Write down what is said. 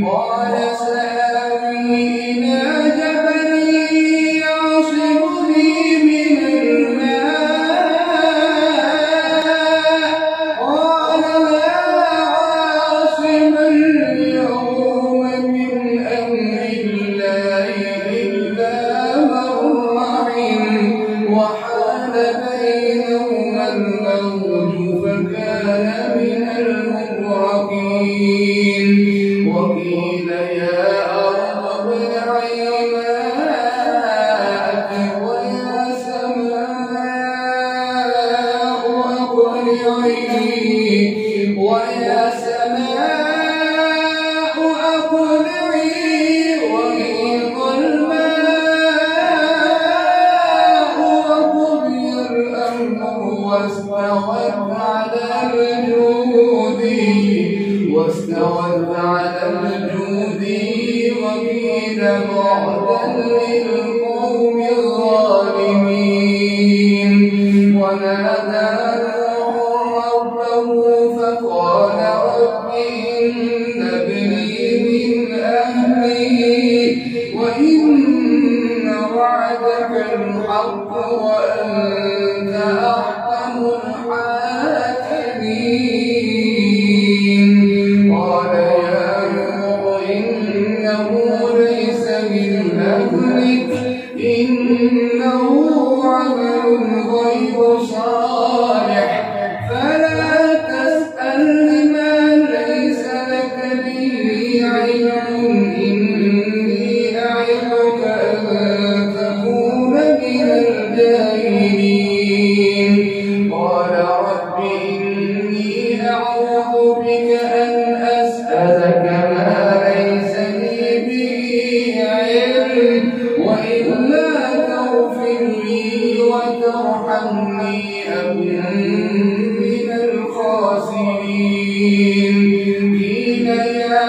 قال سآوي إلى جبل يعصمني من الماء قال لا عاصم اليوم من أمر الله إلا من رحم وحال بينهما الموج فكان من المغرقين وقيل يا أرض ابلعي ماءك ويا سماء أقلعي وغيض الماء وقضي الأمر واستوت على الجود وقيل بعدا للقوم الظالمين ونادى نوح ربه فقال رب إن ابني من أهلي وإن وعدك الحق وأنت أحكم الحاكمين قال يا نوح إنه ليس من أهلك إنه عمل غير صالح فلا تسألني ما ليس لك به علم إني أعظك أن تكون من الجاهلين قال رب إني أعوذ بك أن أسألك ما ليس لي به علم وإلا تغفر لي وترحمني أكن من الخاسرين قيل يا